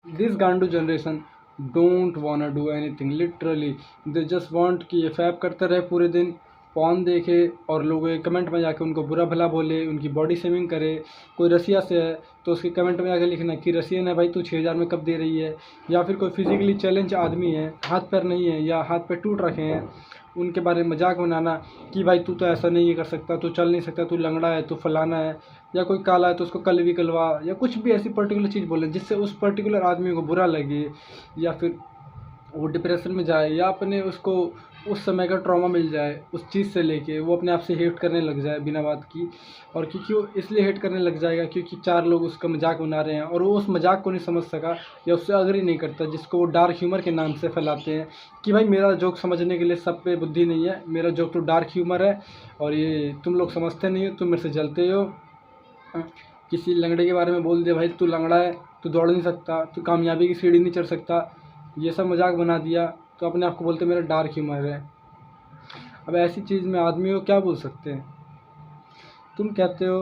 This Gandu generation don't wanna do anything literally. They just want कि ये fap करते रहे पूरे दिन, पॉर्न देखे और लोग कमेंट में जाके उनको बुरा भला बोले, उनकी बॉडी शेमिंग करे। कोई रसिया से है तो उसके कमेंट में जाके लिखना कि रसियन है भाई, तू 6,000 में कब दे रही है। या फिर कोई फिजिकली चैलेंज आदमी है, हाथ पैर नहीं है या हाथ पैर टूट रखे हैं, उनके बारे में मजाक बनाना कि भाई तू तो ऐसा नहीं कर सकता, तू चल नहीं सकता, तू लंगड़ा है, तू फलाना है। या कोई काला है तो उसको कल भी कलवा, या कुछ भी ऐसी पर्टिकुलर चीज़ बोले जिससे उस पर्टिकुलर आदमी को बुरा लगे, या फिर वो डिप्रेशन में जाए, या अपने उसको उस समय का ट्रॉमा मिल जाए उस चीज़ से लेके वो अपने आप से हेट करने लग जाए बिना बात की। और क्योंकि वो इसलिए हेट करने लग जाएगा क्योंकि 4 लोग उसका मजाक बना रहे हैं और वो उस मजाक को नहीं समझ सका या उससे अग्री नहीं करता, जिसको वो डार्क ह्यूमर के नाम से फैलाते हैं कि भाई मेरा जोक समझने के लिए सब पे बुद्धि नहीं है, मेरा जोक तो डार्क ह्यूमर है और ये तुम लोग समझते नहीं हो, तुम मेरे से जलते हो। किसी लंगड़े के बारे में बोल दिया भाई तू लंगड़ा है, तू दौड़ नहीं सकता, तू कामयाबी की सीढ़ी नहीं चढ़ सकता, ये सब मजाक बना दिया तो अपने आप को बोलते मेरा डार्क ह्यूमर है। अब ऐसी चीज़ में आदमी को क्या बोल सकते हैं। तुम कहते हो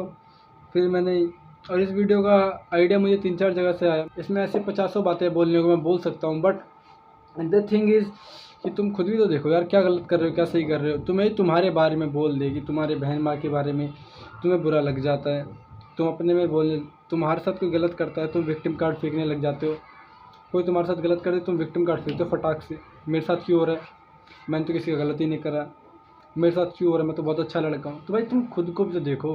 फिर मैंने, और इस वीडियो का आइडिया मुझे 3-4 जगह से आया, इसमें ऐसे 50 बातें बोलने को मैं बोल सकता हूँ, बट द थिंग इज़ कि तुम खुद भी तो देखो यार, क्या गलत कर रहे हो क्या सही कर रहे हो। तुम्हें तुम्हारे बारे में बोल देगी, तुम्हारे बहन माँ के बारे में तुम्हें बुरा लग जाता है, तुम अपने में बोल, तुम्हारे साथ कोई गलत करता है तुम विक्टिम कार्ड फेंकने लग जाते हो। कोई तुम्हारे साथ गलत करे तुम विक्टिम कार्ड फेंकते हो फटाक से, मेरे साथ क्यों हो रहा है, मैंने तो किसी का गलती नहीं करा, मेरे साथ क्यों हो रहा है, मैं तो बहुत अच्छा लड़का हूँ। तो भाई तुम खुद को भी तो देखो,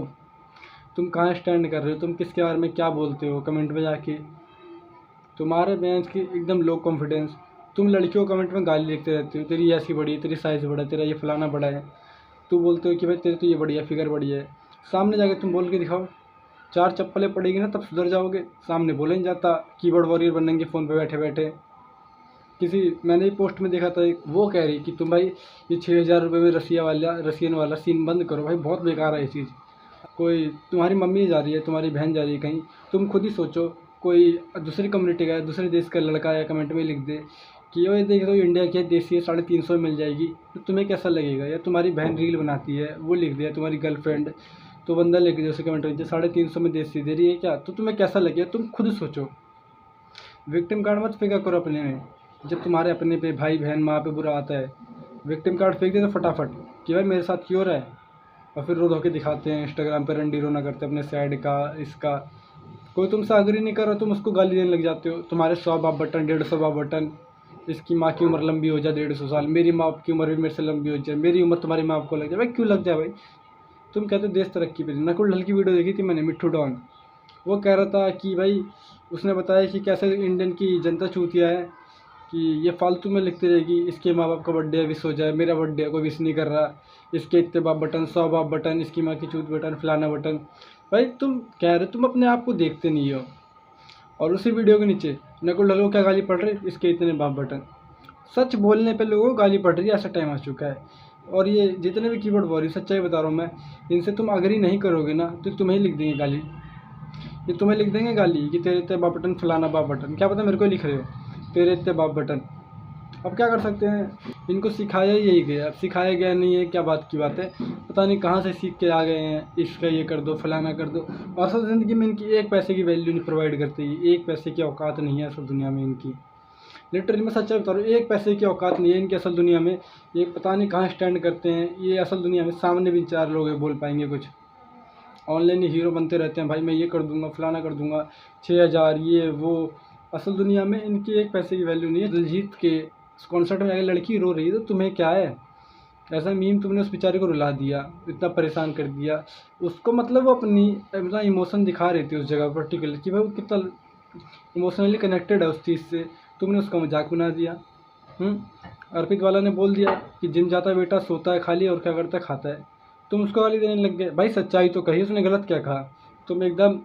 तुम कहाँ स्टैंड कर रहे हो, तुम किसके बारे में क्या बोलते हो कमेंट में जाके। तुम्हारे बेंच की एकदम लो कॉन्फिडेंस, तुम लड़कियों को कमेंट में गाली लिखते रहते हो, तेरी ऐसी बड़ी है, तेरी साइज़ बड़ा है, तेरा ये फलाना बड़ा है। तू बोलते हो कि भाई तेरे तो ये बढ़िया फिगर बढ़िया है, सामने जाके तुम बोल के दिखाओ, 4 चप्पलें पड़ेगी ना तब सुधर जाओगे। सामने बोला नहीं जाता, कीबोर्ड वॉरियर बनेंगे फ़ोन पे बैठे बैठे। किसी मैंने ही पोस्ट में देखा था एक, वो कह रही कि तुम भाई ये 6,000 रुपये में रसियन वाला सीन बंद करो भाई, बहुत बेकार है ये चीज़। कोई तुम्हारी मम्मी जा रही है, तुम्हारी बहन जा रही है कहीं, तुम खुद ही सोचो कोई दूसरी कम्युनिटी का दूसरे देश का लड़का या कमेंट में लिख दे कि ये देख लो इंडिया की है, देसी है, 350 में मिल जाएगी, तो तुम्हें कैसा लगेगा। या तुम्हारी बहन रील बनाती है वो लिख दिया, तुम्हारी गर्लफ्रेंड, तो बंदा लिख दिया उसे कमेंट में 350 में देसी दे रही है क्या, तो तुम्हें कैसा लगेगा, तुम खुद सोचो। विक्टिम कार्ड मत फेंका करो अपने में। जब तुम्हारे अपने पे भाई बहन माँ पे बुरा आता है, विक्टिम कार्ड फेंक दे तो फटाफट कि भाई मेरे साथ क्यों रहा है, और फिर रो धो के दिखाते हैं इंस्टाग्राम पर, रंडी रोना करते हैं अपने साइड का इसका। कोई तुमसे अग्री नहीं कर रहा, तुम उसको गाली देने लग जाते हो, तुम्हारे 100 बाप बटन, 150 बाप बटन, इसकी माँ की उम्र लंबी हो जाए 150 साल, मेरी माँ की उम्र भी मेरे से लंबी हो जाए, मेरी उम्र तुम्हारी माँ को लग जाए। भाई क्यों लग जाए भाई, तुम कहते हो देश तरक्की पे। नकुल ढल की वीडियो देखी थी मैंने, मिट्ठू डॉन, वो कह रहा था कि भाई उसने बताया कि कैसे इंडियन की जनता चूतिया है कि ये फालतू में लिखती रहेगी, इसके माँ बाप का बर्थडे है विश हो जाए, मेरा बर्थडे है कोई विश नहीं कर रहा, इसके इतने बाप बटन, 100 बाप बटन, इसकी माँ की चूत बटन, फलाना बटन। भाई तुम कह रहे हो, तुम अपने आप को देखते नहीं हो। और उसी वीडियो के नीचे नकुल ढलो क्या गाली पड़ रही, इसके इतने बाप बटन। सच बोलने पे लोगों को गाली पड़ रही है, ऐसा टाइम आ चुका है। और ये जितने भी कीबोर्ड वॉरियर, सच्चाई बता रहा हूँ मैं, इनसे तुम अग्री नहीं करोगे ना तो तुम्हें ही लिख देंगे गाली। ये तुम्हें लिख देंगे गाली कि तेरे इतने बाप बटन, फलाना बाप बटन, क्या पता मेरे को लिख रहे हो तेरे इतने बाप बटन। अब क्या कर सकते हैं, इनको सिखाया ही यही गया, अब सिखाया गया नहीं है क्या बात की बात है, पता नहीं कहाँ से सीख के आ गए हैं, इसका ये कर दो फलाना कर दो। और असल ज़िंदगी में इनकी 1 पैसे की वैल्यू नहीं प्रोवाइड करती, 1 पैसे की औकात नहीं है असल दुनिया में इनकी। लिटरली मैं सच्चाई बता रहा हूँ, 1 पैसे की औकात नहीं है इनकी असल दुनिया में। ये पता नहीं कहाँ स्टैंड करते हैं ये असल दुनिया में, सामने भी 4 लोग बोल पाएंगे कुछ। ऑनलाइन ही हीरो बनते रहते हैं भाई, मैं ये कर दूंगा फलाना कर दूंगा, 6,000 ये वो। असल दुनिया में इनकी 1 पैसे की वैल्यू नहीं है। दिलजीत के कॉन्सर्ट में अगर लड़की रो रही है तो तुम्हें क्या है, ऐसा मीम तुमने उस बेचारे को रुला दिया, इतना परेशान कर दिया उसको, मतलब वो अपनी अपना इमोशन दिखा रही थी उस जगह पर्टिकुलर कि भाई वो कितना इमोशनली कनेक्टेड है उस चीज़ से, तुमने उसका मजाक बना दिया। अर्पित वाला ने बोल दिया कि जिम जाता है बेटा, सोता है खाली और क्या करता है खाता है, तुम उसको गाली देने लग गए। भाई सच्चाई तो कही, उसने गलत क्या कहा। तुम एकदम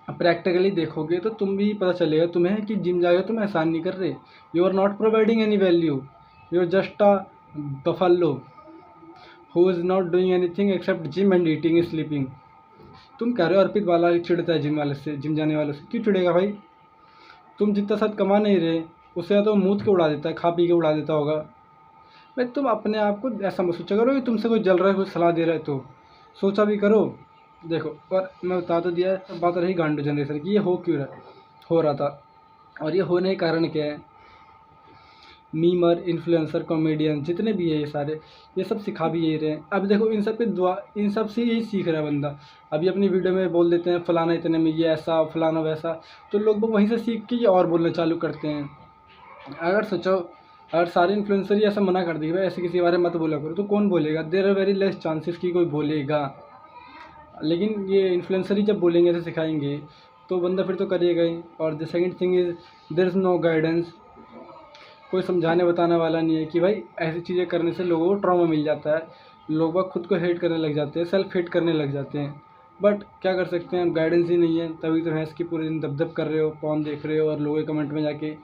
प्रैक्टिकली देखोगे तो तुम भी पता चलेगा तुम्हें कि जिम जाके तुम एहसान नहीं कर रहे, you are not providing any value, you are just a buffalo who is not doing anything except gym and eating sleeping. तुम कह रहे हो अर्पित वाला चिढ़ता है जिम वाले से, जिम जाने वाले से, क्यों चिढ़ेगा भाई, तुम जितना साथ कमा नहीं रहे उससे ज़्यादा वो मूत के उड़ा देता है, खा पी के उड़ा देता होगा। भाई तुम अपने आप को ऐसा मत सोचा करो कि तुमसे कोई जल रहा है, कोई सलाह दे रहा है, तो सोचा भी करो। देखो और मैं बता तो दिया है, बात रही गांडू जनरेशन की, ये हो क्यों रहा हो रहा था। और ये होने का कारण क्या है? मीमर, इन्फ्लुएंसर, कॉमेडियन जितने भी है ये सारे, ये सब सिखा भी यही रहे हैं। अब देखो इन सब के दुआ इन सब से यही सीख रहा है बंदा। अभी अपनी वीडियो में बोल देते हैं फलाना इतने में ये ऐसा, फलाना वैसा, तो लोग वहीं से सीख के ये और बोलना चालू करते हैं। अगर सोचो, अगर सारे इन्फ्लुएंसर ही ऐसा मना कर दिए भाई ऐसे किसी के बारे में मत बोला करो, तो कौन बोलेगा? There are very less chances कि कोई बोलेगा। लेकिन ये इन्फ्लुएंसर ही जब बोलेंगे, ऐसे सिखाएंगे, तो बंदा फिर तो करेगा ही। और the second thing is there is no guidance. कोई समझाने बताने वाला नहीं है कि भाई ऐसी चीज़ें करने से लोगों को ट्रॉमा मिल जाता है, लोग बाग खुद को हेट करने लग जाते हैं, सेल्फ हेट करने लग जाते हैं। बट क्या कर सकते हैं, गाइडेंस ही नहीं है, तभी तो भैंस की पूरे दिन दब कर रहे हो, पॉन देख रहे हो, और लोगों के कमेंट में जाके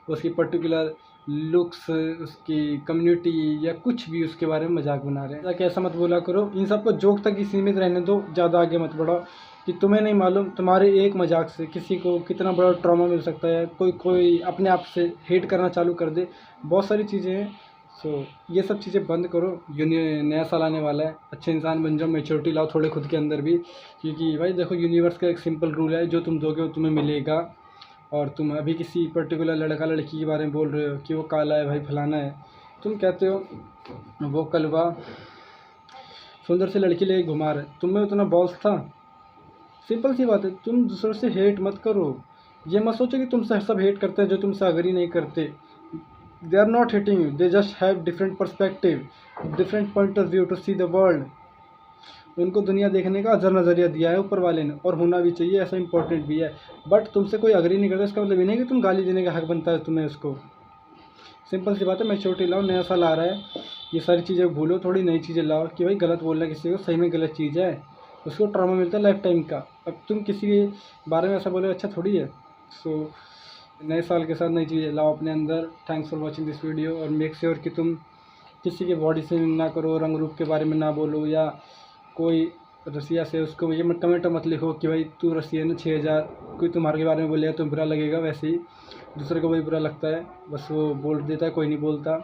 उसकी पर्टिकुलर लुक्स, उसकी कम्युनिटी या कुछ भी उसके बारे में मजाक बना रहे हैं। ताकि ऐसा मत बोला करो, इन सबको जोक तक ही सीमित रहने दो, ज़्यादा आगे मत बढ़ाओ, कि तुम्हें नहीं मालूम तुम्हारे एक मजाक से किसी को कितना बड़ा ट्रॉमा मिल सकता है। कोई कोई अपने आप से हेट करना चालू कर दे, बहुत सारी चीज़ें हैं। सो ये सब चीज़ें बंद करो। नया साल आने वाला है, अच्छे इंसान बन जाओ, मैच्योरिटी लाओ थोड़े खुद के अंदर भी, क्योंकि भाई देखो यूनिवर्स का एक सिंपल रूल है, जो तुम दोगे वो तुम्हें मिलेगा। और तुम अभी किसी पर्टिकुलर लड़का लड़की के बारे में बोल रहे हो कि वो काला है भाई, फलाना है, तुम कहते हो वो कलवा सुंदर से लड़की लेके घुमा रहे, तुम्हें उतना बॉल्स था? सिंपल सी बात है, तुम दूसरों से हेट मत करो। ये मत सोचो कि तुमसे सब हेट करते हैं जो तुमसे अग्री नहीं करते। They are not hating you, they just have different perspective, different point of view to see the world. उनको दुनिया देखने का अजर नज़रिया दिया है ऊपर वाले ने, और होना भी चाहिए, ऐसा इंपॉर्टेंट भी है। बट तुमसे कोई अग्री नहीं करता, इसका मतलब ये नहीं कि तुम गाली देने का हक बनता है तुम्हें उसको। सिंपल सी बात है, मैच्योरिटी लाओ, नया साल आ रहा है, ये सारी चीज़ें भूलो, थोड़ी नई चीज़ें लाओ कि भाई गलत बोलना किसी को सही में गलत चीज़ है, उसको ट्रॉमा मिलता है लाइफ टाइम का। अब तुम किसी के बारे में ऐसा बोले, अच्छा थोड़ी है। सो नए साल के साथ नई चीज़ें लाओ अपने अंदर। Thanks for watching this video, और मेक श्योर कि तुम किसी के बॉडी से ना करो, रंग रूप के बारे में ना बोलो, या कोई रसिया से उसको ये मत कमेंट मत लिखो कि भाई तू रसिया ने 6000, कोई तुम्हारे के बारे में बोलेगा तो बुरा लगेगा, वैसे ही दूसरे को वही बुरा लगता है, बस वो बोल देता है, कोई नहीं बोलता।